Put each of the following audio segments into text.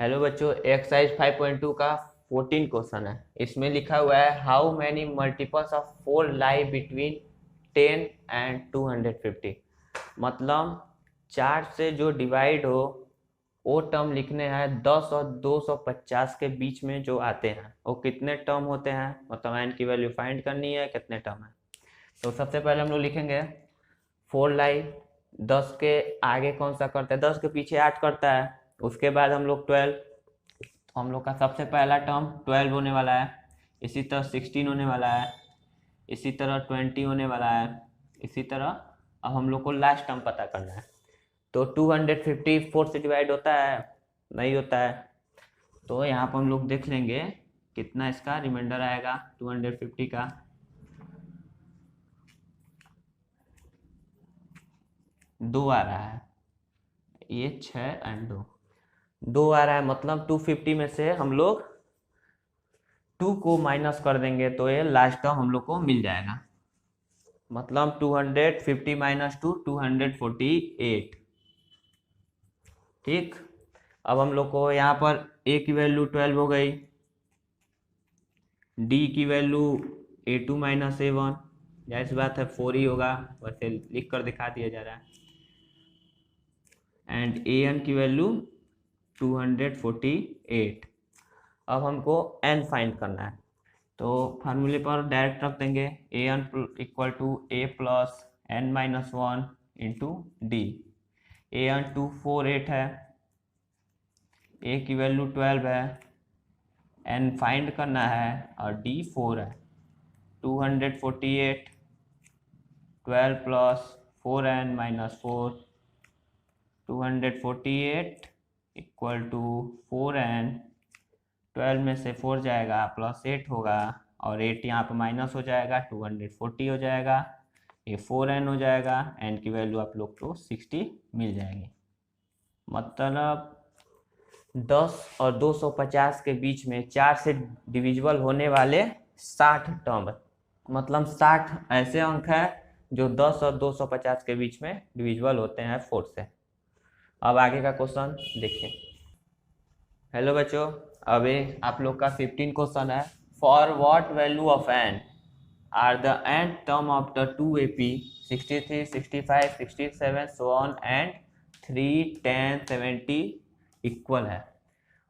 Hello बच्चों, exercise 5.2 का 14 question है। इसमें लिखा हुआ है how many multiples of 4 lie between 10 and 250। मतलब 4 से जो डिवाइड हो वो टर्म लिखने हैं 10 और 250 के बीच में जो आते हैं वो कितने टर्म होते हैं। मतलब एन की वैल्यू फाइंड करनी है कितने टर्म है। तो सबसे पहले हम लोग लिखेंगे 4 लाई। 10 के आगे कौन सा करता है, 10 के पीछे 8 करता है। उसके बाद हम लोग 12, तो हम लोग का सबसे पहला टर्म 12 होने वाला है। इसी तरह 16 होने वाला है। इसी तरह 20 होने वाला है। इसी तरह अब हम लोग को लास्ट टर्म पता करना है। तो 250 4 से डिवाइड होता है? नहीं होता है। तो यहाँ पर हम लोग देख लेंगे कितना इसका रिमाइंडर आएगा 250 का। 2 आ रहा है, ये 6 एंड 2 आ रहा है। मतलब 250 में से हम लोग 2 को माइनस कर देंगे तो ये लास्ट टर्म हम लोग को मिल जाएगा। मतलब 250 माइनस 2 248। ठीक। अब हम लोग को यहाँ पर a की वैल्यू 12 हो गई, d की वैल्यू a2 माइनस a1, जाहिर सी बात है 4 ही होगा, वैसे लिख कर दिखा दिया जा रहा है। एंड an की वैल्यू 248। अब हमको n फाइंड करना है, तो फार्मूले पर डायरेक्ट रख देंगे an equal to a plus n minus 1 into d. an 248 है, a की वैल्यू 12 है, n फाइंड करना है और d 4 है। 248 12 plus 4n minus 4, 248 equal to 4n। 12 में से 4 जाएगा प्लस 8 होगा और 8 यहाँ पे माइनस हो जाएगा, 240 हो जाएगा, ये 4n हो जाएगा। n की वैल्यू आप लोग को 60 मिल जाएगी। मतलब 10 और 250 के बीच में 4 से डिविजिबल होने वाले 60 टर्म, मतलब 60 ऐसे अंक है जो 10 और 250 के बीच में डिविजिबल होते हैं 4 से। अब आगे का क्वेश्चन देखिए। हेलो बच्चों, अभी आप लोग का 15 क्वेश्चन है। For what value of n are the nth term of the 2AP 63 65 67 so on and 3 10 70 equal है।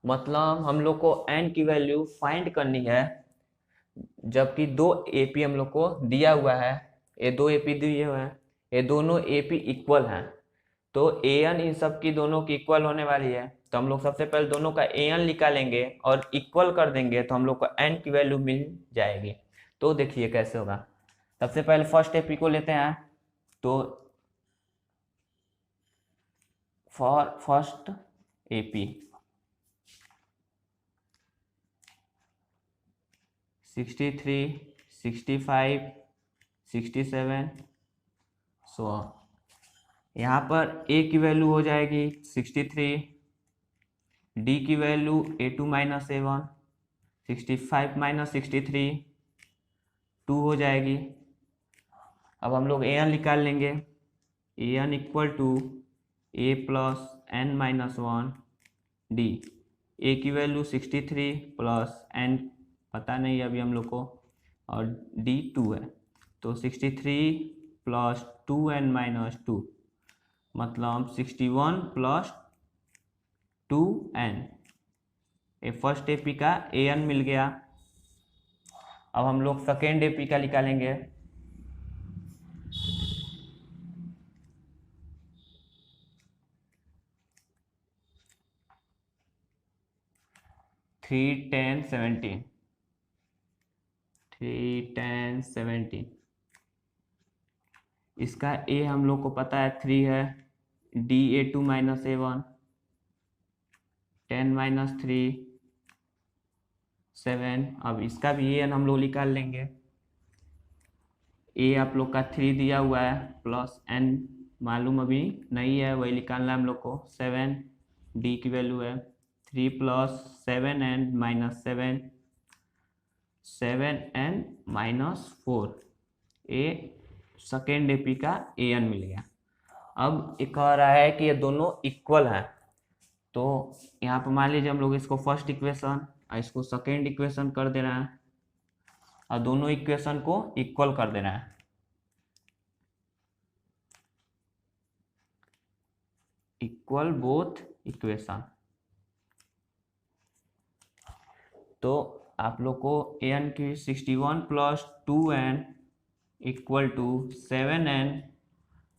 मतलब हम लोग को n की वैल्यू फाइंड करनी है, जबकि 2 AP हम लोग को दिया हुआ है। ये 2 AP दिए हुए हैं, ये दोनों AP इक्वल हैं। तो an इन सब की दोनों की इक्वल होने वाली है, तो हम लोग सबसे पहले दोनों का an निकालेंगे और इक्वल कर देंगे तो हम लोग को n की वैल्यू मिल जाएगी। तो देखिए कैसे होगा। सबसे पहले फर्स्ट AP को लेते हैं, तो फॉर फर्स्ट AP 63 65 67 सो यहाँ पर a की वैल्यू हो जाएगी 63, d की value a2 minus a1, 65 minus 63 2 हो जाएगी। अब हम लोग an निकाल लेंगे, an equal to a plus n minus 1 d। a की वैल्यू 63 प्लस n पता नहीं अभी हम लोग को, और d 2 है, तो 63 प्लस 2n माइनस 2, मतलब 61 प्लस 2n। ये फर्स्ट एपी का an मिल गया। अब हम लोग सेकेंड एपी का निकालेंगे। थ्री 10 17 3 10 17, इसका a हम लोग को पता है 3 है, d a2 minus a1 10 minus 3 7। अब इसका भी an हम लोग निकाल लेंगे। a आप लोग का 3 दिया हुआ है प्लस n मालूम अभी नहीं है, वही निकालना है हम लोग को। 7 d की वैल्यू है 3 plus 7n minus 7 7n minus 4, ए सेकेंड एपी का an मिल गया। अब एक कह रहा है कि ये दोनों इक्वल हैं, तो यहाँ पर मान लीजिए हम लोग इसको फर्स्ट इक्वेशन और इसको सेकेंड इक्वेशन कर दे रहे हैं और दोनों इक्वेशन को इक्वल कर दे रहे हैं। Equal both equation. तो आप लोग को an की 61 plus 2n equal to 7n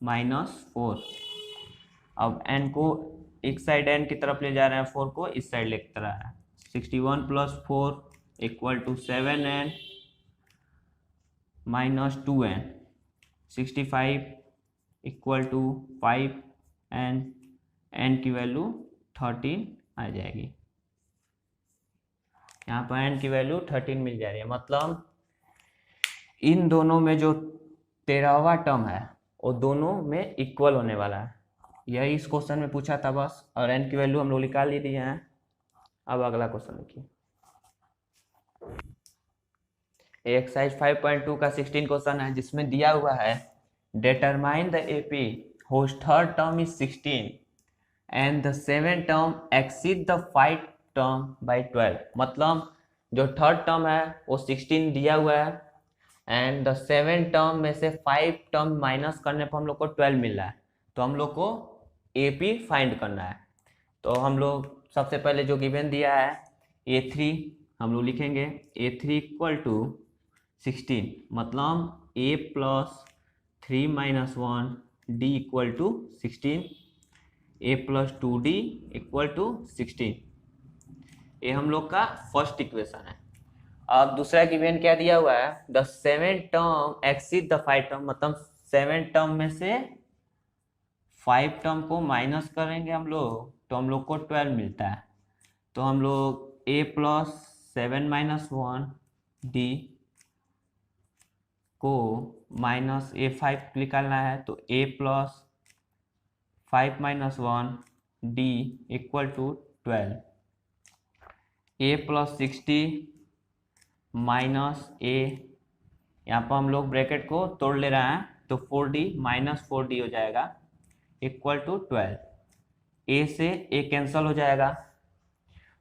minus 4। अब n को एक साइड n की तरफ ले जा रहे हैं, 4 को इस साइड लेकर आ रहे हैं। 61 plus 4 equal to 7n minus 2n। 65 equal to 5 and n की वैल्यू 13 आ जाएगी। यहाँ पर n की वैल्यू 13 मिल जा रही है। मतलब इन दोनों में जो 13वां टर्म है वो दोनों में इक्वल होने वाला है। यही इस क्वेश्चन में पूछा था बस, और n की वैल्यू हम लोग निकाल ही दिए हैं। अब अगला क्वेश्चन देखिए, एक्सरसाइज 5.2 का 16 क्वेश्चन है, जिसमें दिया हुआ है determine the AP whose third term is 16 and the seventh term exceed the 5 term by 12। मतलब जो थर्ड टर्म है वो 16 दिया हुआ है एंड द सेवन टर्म में से 5 टर्म माइनस करने पर हम लोग को 12 मिल रहा है। तो हम लोग को एपी फाइंड करना है। तो हम लोग सबसे पहले जो गिवन दिया है a3 हम लोग लिखेंगे a3 इक्वल टू 16। मतलब a plus 3 minus 1 d equal to 16। a plus 2d equal to 16। ये हम लोग का फर्स्ट इक्वेशन है। अब दूसरा गिवन क्या दिया हुआ है, the seven term exceed the 5 term. मतलब 7 टर्म में से 5 टर्म को माइनस करेंगे हम लोग तो हम लोग को 12 मिलता है। तो हम लोग a प्लस 7 माइनस 1 d को माइनस a5 निकालना है। तो a plus 5 minus 1 d equal to 12। a plus 60 minus a, यहाँ पर हम लोग ब्रैकेट को तोड़ ले रहे हैं तो 4d माइनस 4d हो जाएगा इक्वल टू 12। a से a कैंसिल हो जाएगा।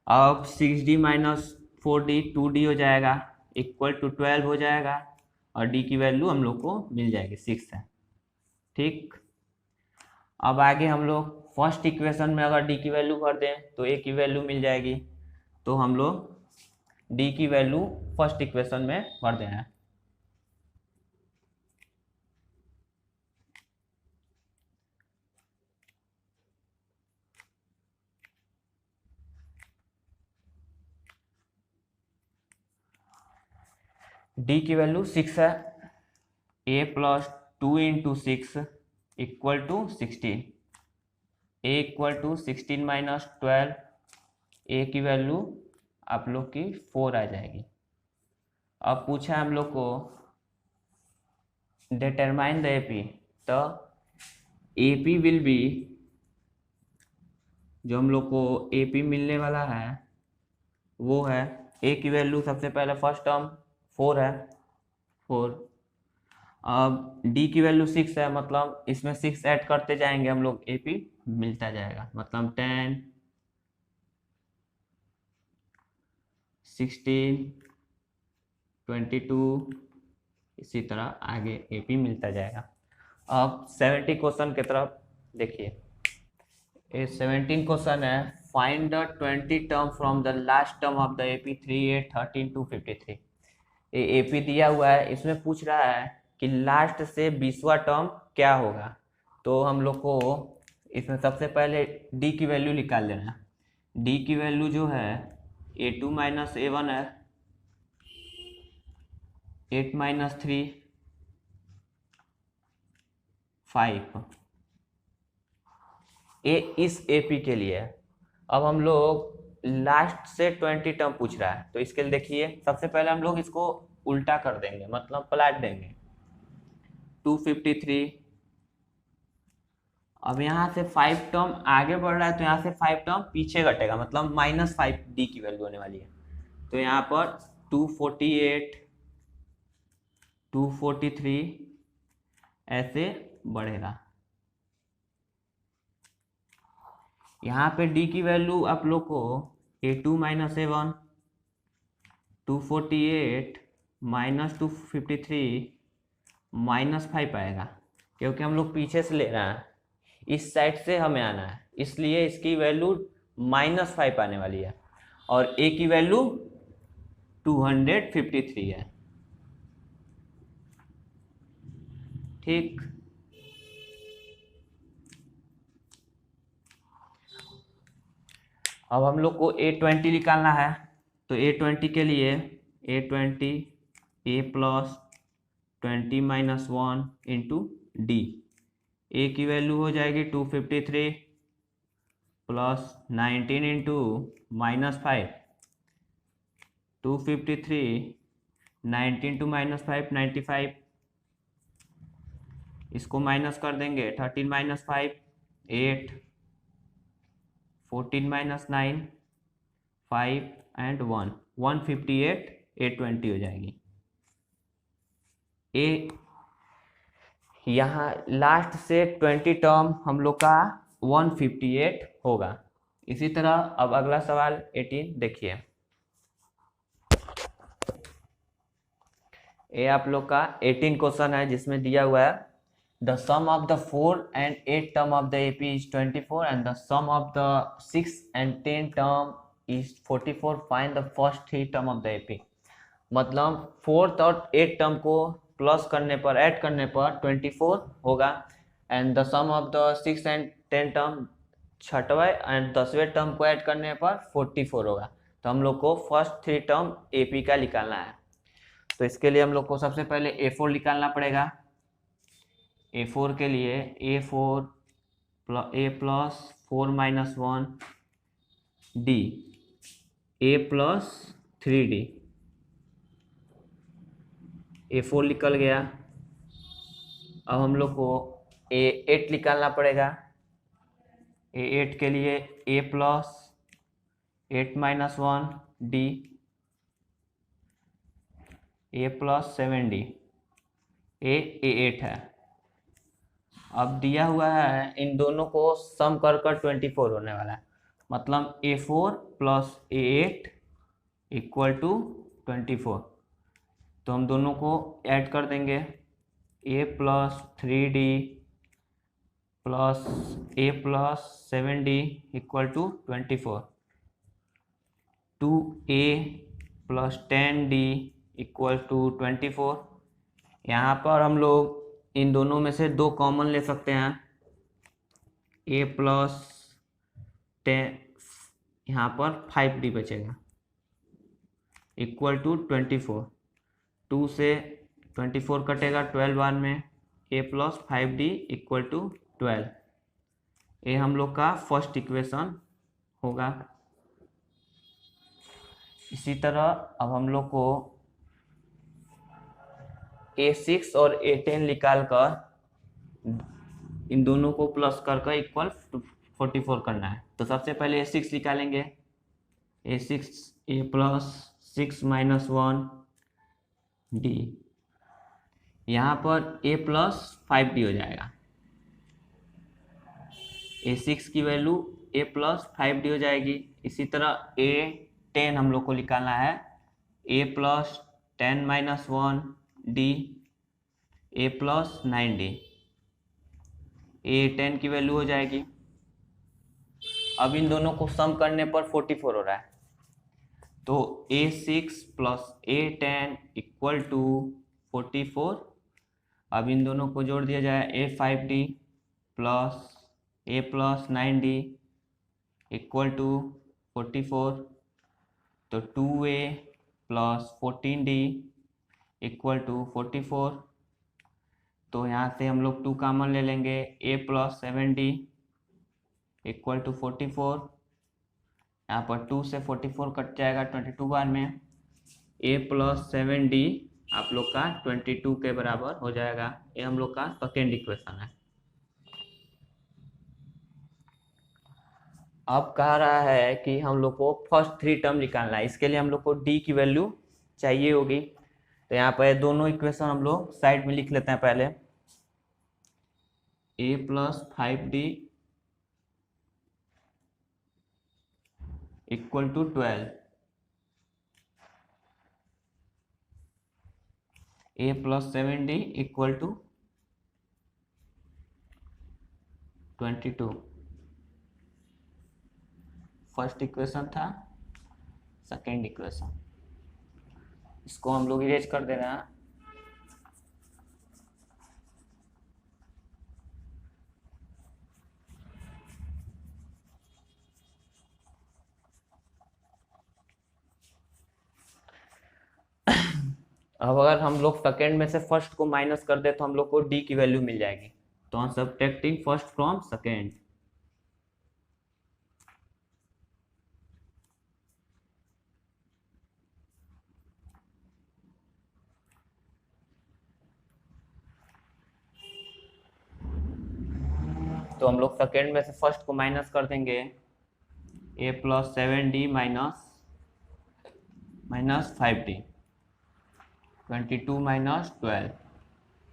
अब 6d माइनस 4d 2d हो जाएगा इक्वल टू 12 हो जाएगा और d की वैल्यू हम लोग को मिल जाएगी 6 है। ठीक, अब आगे हम लोग फर्स्ट इक्वेशन में अगर d की वैल्यू भर दें तो a की वैल्यू मिल जाएगी। तो हम लोग d की वैल्यू फर्स्ट इक्वेशन में भर देना है। d की वैल्यू 6 है। a plus 2 into 6 equal to 16। a equal to 16 minus 12। a की वैल्यू आप लोग की 4 आ जाएगी। अब पूछा हम लोग को डिटरमाइन द एपी। तो एपी विल बी, जो हम लोग को एपी मिलने वाला है वो है a की वैल्यू सबसे पहले फर्स्ट टर्म 4 है 4। अब d की वैल्यू 6 है, मतलब इसमें 6 ऐड करते जाएंगे हम लोग एपी मिलता जाएगा। मतलब 10 16 22 इसी तरह आगे एपी मिलता जाएगा। अब 70 क्वेश्चन की तरफ देखिए। ये 17 क्वेश्चन है, find the 20 term from the last term of the AP 3 8 13 to 53। ये एपी दिया हुआ है, इसमें पूछ रहा है कि लास्ट से 20वां टर्म क्या होगा। तो हम लोग को इसमें सबसे पहले डी की वैल्यू निकाल लेना है। डी की वैल्यू जो है a2 माइनस a1 है, 8 माइनस 3 5। ये इस एपी के लिए है। अब हम लोग लास्ट से 20 टर्म पूछ रहा है, तो इसके लिए देखिए सबसे पहले हम लोग इसको उल्टा कर देंगे, मतलब पलट देंगे 253। अब यहाँ से 5 टर्म आगे बढ़ रहा है तो यहाँ से 5 टर्म पीछे घटेगा, मतलब -5 डी की वैल्यू होने वाली है। तो यहाँ पर 248 243 ऐसे बढ़ेगा। यहाँ पे डी की वैल्यू आप लोग को A2 माइनस A1 248 माइनस 253 -5 आएगा, क्योंकि हम लोग पीछे से ले रहे हैं, इस साइड से हमें आना है, इसलिए इसकी वैल्यू -5 आने वाली है और ए की वैल्यू 253 है। ठीक, अब हम लोग को A20 निकालना है, तो A20 के लिए A20 A plus 20 minus 1 into D. A की वैल्यू हो जाएगी 253 प्लस 19 इंटू -5, 253 19 टू -5 95, इसको माइनस कर देंगे, 13 माइनस 5 8, 14 माइनस 9 5 एंड 1 158 A20 हो जाएगी। ए यहाँ लास्ट से 20 टर्म हम लोग का 158 होगा। इसी तरह अब अगला सवाल 18 देखिए। ये आप लोग का 18 क्वेश्चन है, जिसमें दिया हुआ है the sum of the 4 and 8 term of the AP is 24 and the sum of the 6 and 10 term is 44, find the first 3 term of the AP. मतलब 4th और 8 टर्म को प्लस करने पर, ऐड करने पर 24 होगा and the sum of the 6 and 10 term, 6वें and 10वें टर्म को ऐड करने पर 44 होगा। तो हम लोग को फर्स्ट 3 टर्म एपी का निकालना है। तो इसके लिए हम लोग को सबसे पहले A4 निकालना पड़ेगा। A4 के लिए A plus 4 minus 1 D, A plus 3D, A4 निकल गया। अब हम लोग को A8 निकालना पड़ेगा। A8 के लिए A plus 8 minus 1 D, A plus 7D, A8 है। अब दिया हुआ है इन दोनों को सम कर 24 होने वाला है, मतलब A4 plus A8 equal to 24। तो हम दोनों को ऐड कर देंगे, A plus 3D plus A plus 7D equal to 24, 2A plus 10D equal to 24। यहाँ पर हम लोग इन दोनों में से 2 कॉमन ले सकते हैं, A प्लस 10, यहाँ पर 5D बचेगा इक्वल टू 24, 2 से 24 कटेगा 12 बार में, A plus 5D equal to 12। ये हम लोग का फर्स्ट इक्वेशन होगा। इसी तरह अब हम लोग को A6 और A10 निकाल कर इन दोनों को प्लस कर इक्वल 44 करना है। तो सबसे पहले A6 निकालेंगे, A6 A plus 6 minus 1 D, यहाँ पर A प्लस 5D हो जाएगा। A6 की वैल्यू A प्लस 5D हो जाएगी। इसी तरह A10 हम लोग को निकालना है, A plus 10 minus 1 D, A plus 9D, A10 की वैल्यू हो जाएगी। अब इन दोनों को सम करने पर 44 हो रहा है, तो A6 plus A10 equal to 44। अब इन दोनों को जोड़ दिया जाए, A5D plus A plus 9D equal to 44, तो 2A plus 14D equal to 44। तो यहाँ से हम लोग 2 कॉमन ले लेंगे, A plus 7D equal to 44, यहाँ पर 2 से 44 कट जाएगा 22 बार में, A प्लस 7D आप लोग का 22 के बराबर हो जाएगा। ये हम लोग का सेकेंड इक्वेशन है। अब कह रहा है कि हम लोग को फर्स्ट 3 टर्म निकालना है, इसके लिए हम लोग को D की वैल्यू चाहिए होगी। तो यहाँ पर दोनों इक्वेशन हम लोग साइड में लिख लेते हैं। पहले A plus 5D equal to 12, a plus 7d equal to 22। First equation था, सेकेंड इक्वेशन, इसको हम लोग इरेज कर दे रहे हैं। अब अगर हम लोग सेकेंड में से फर्स्ट को माइनस कर दे तो हम लोग को डी की वैल्यू मिल जाएगी। तो हम सब्ट्रैक्टिंग फर्स्ट फ्रॉम सेकेंड, तो हम लोग सेकेंड में से फर्स्ट को माइनस कर देंगे, a plus 7d minus 5d, 22 minus 12,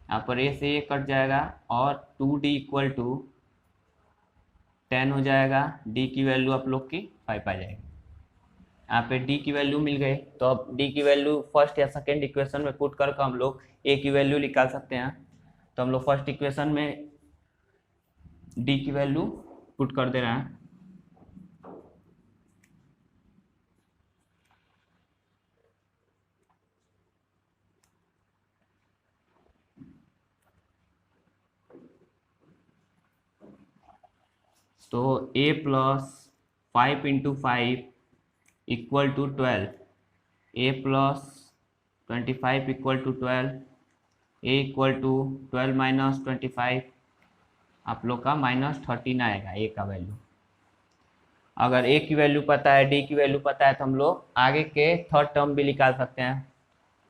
यहाँ पर a से a कट जाएगा और 2d इक्वल टू 10 हो जाएगा। d की वैल्यू आप लोग की 5 आ जाएगी। यहाँ पे d की वैल्यू मिल गई, तो अब d की वैल्यू फर्स्ट या सेकेंड इक्वेशन में पुट करके हम लोग a की वैल्यू निकाल सकते हैं। तो हम लोग फर्स्ट इक्वेशन में d की वैल्यू पुट कर दे रहे हैं। तो a plus 5 into 5 equal to 12, a plus 25 equal to 12, a equal to 12 minus 25, आप लोग का -13 आएगा a का वैल्यू। अगर a की वैल्यू पता है, d की वैल्यू पता है, तो हम लोग आगे के थर्ड टर्म भी निकाल सकते हैं।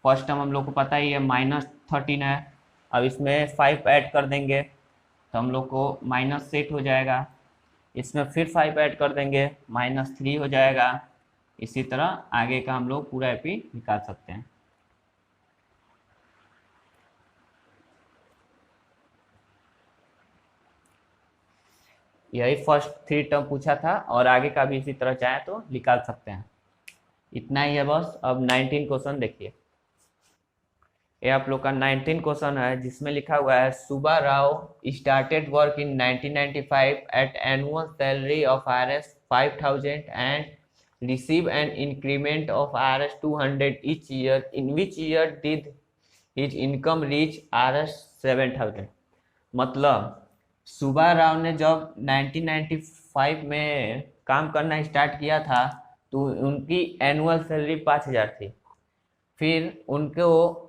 फर्स्ट टर्म हम लोग को पता ही है -13 है, अब इसमें 5 ऐड कर देंगे तो हम लोग को -8 हो जाएगा। इसमें फिर 5 ऐड कर देंगे, -3 हो जाएगा। इसी तरह आगे का हम लोग पूरा एपी निकाल सकते हैं। यही फर्स्ट 3 टर्म पूछा था और आगे का भी इसी तरह चाहे तो निकाल सकते हैं। इतना ही है बस। अब 19 क्वेश्चन देखिए, ये आप लोग का 19 क्वेश्चन है, जिसमें लिखा हुआ है Subba Rao started work in 1995 at annual salary of Rs 5000 and receive an increment of Rs 200 each year, in which year did his income reach Rs 7000। मतलब सुब्बा राव ने जब 1995 में काम करना स्टार्ट किया था तो उनकी एनुअल सैलरी 5000 थी। फिर उनको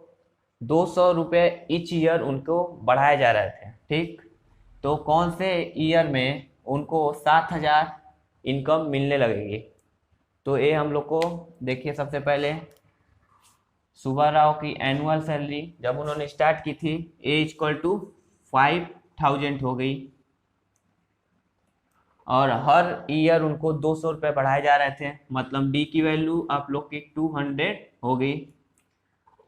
200 रुपये ईच ईयर उनको बढ़ाए जा रहे थे, ठीक। तो कौन से ईयर में उनको 7000 इनकम मिलने लगेगी? तो ये हम लोग को देखिए, सबसे पहले सुब्बा राव की एनुअल सैलरी जब उन्होंने स्टार्ट की थी ए इक्वल टू 5000 हो गई, और हर ईयर उनको 200 रुपये बढ़ाए जा रहे थे, मतलब डी की वैल्यू आप लोग की 200 हो गई।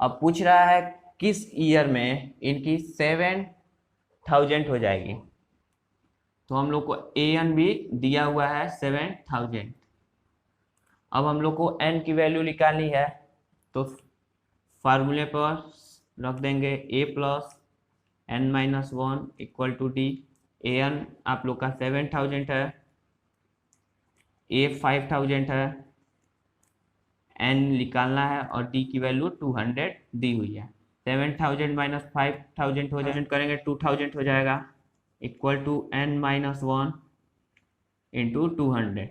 अब पूछ रहा है किस ईयर में इनकी 7000 हो जाएगी, तो हम लोग को एन भी दिया हुआ है 7000। अब हम लोग को एन की वैल्यू निकालनी है, तो फार्मूले पर रख देंगे A plus N minus 1 equal to D. N आप लोग का 7000 है, ए 5000 है, एन निकालना है और डी की वैल्यू 200 दी हुई है। 7000 माइनस 5000 हो जाए करेंगे 2000 हो जाएगा, equal to n minus 1 into 200।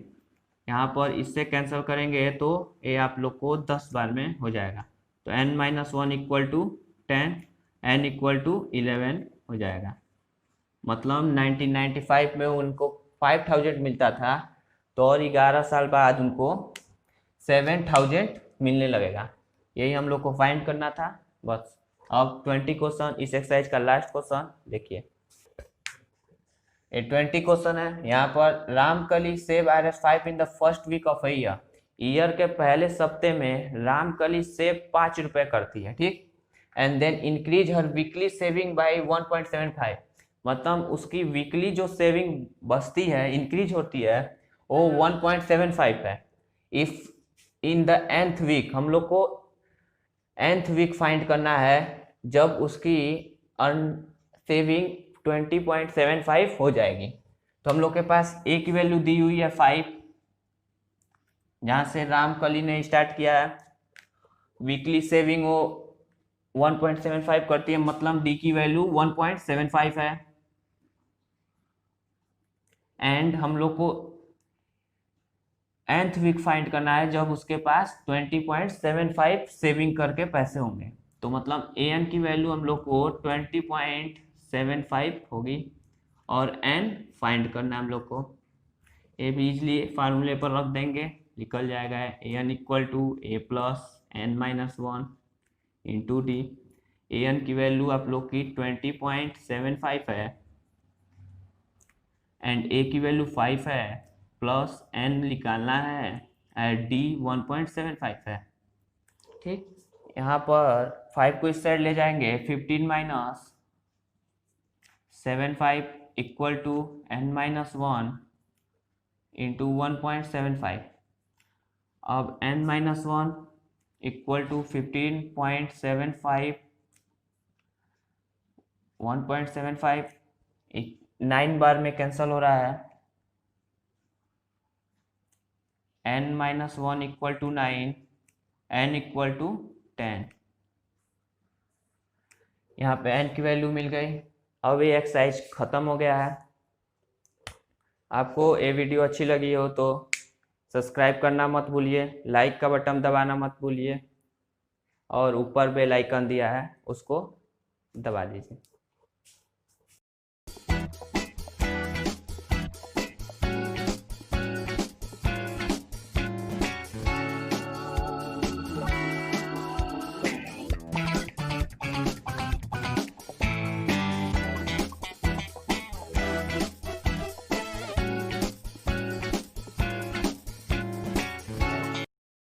यहाँ पर इससे कैंसिल करेंगे तो ये आप लोग को 10 बार में हो जाएगा। तो n minus 1 equal to 10, n equal to 11 हो जाएगा। मतलब 1995 में उनको 5000 मिलता था, तो और 11 साल बाद उनको 7000 मिलने लगेगा। यही हम लोग को फाइंड करना था बस। अब 20 क्वेश्चन, इस एक्सरसाइज का लास्ट क्वेश्चन देखिए। ये 20 क्वेश्चन है। यहाँ पर Ramkali save Rs 5 in the first week of year. Year के पहले सप्ते में रामकली सेव 5 रुपए करती है, ठीक। And then increase her weekly saving by 1.75। मतलब उसकी वीकली जो सेविंग बचती है, इंक्रीज होती है, वो 1.75 है। If in the nth week, हम लोग को nth वीक फाइंड करना है जब उसकी अर्न सेविंग 20.75 हो जाएगी। तो हम लोग के पास ए की वैल्यू दी हुई है 5, जहां से रामकली ने स्टार्ट किया है। वीकली सेविंग वो 1.75 करती है, मतलब डी की वैल्यू 1.75 है। एंड हम लोग को nth वीक फाइंड करना है जब उसके पास 20.75 सेविंग करके पैसे होंगे। तो मतलब an की वैल्यू हम लोग को 20.75 होगी और n फाइंड करना है हम लोग को। ए भी इजली फार्मूले पर रख देंगे, निकल जाएगा an equal to a plus n minus 1 into d. an की वैल्यू आप लोग की 20.75 है एंड ए की वैल्यू 5 है, प्लस n निकालना है एंड डी 1.75 है। ठीक, यहाँ पर 5 को इस साइड ले जाएंगे, 15 minus 75 equal to n minus 1 into 1.75। अब n माइनस 1 इक्वल टू 15.75 1.75 9 बार में कैंसिल हो रहा है। n minus 1 equal to 9, n equal to 10। यहाँ पे n की वैल्यू मिल गई। अब ये एक्सरसाइज खत्म हो गया है। आपको ये वीडियो अच्छी लगी हो तो सब्सक्राइब करना मत भूलिए, लाइक का बटन दबाना मत भूलिए और ऊपर बेल आइकन दिया है उसको दबा दीजिए।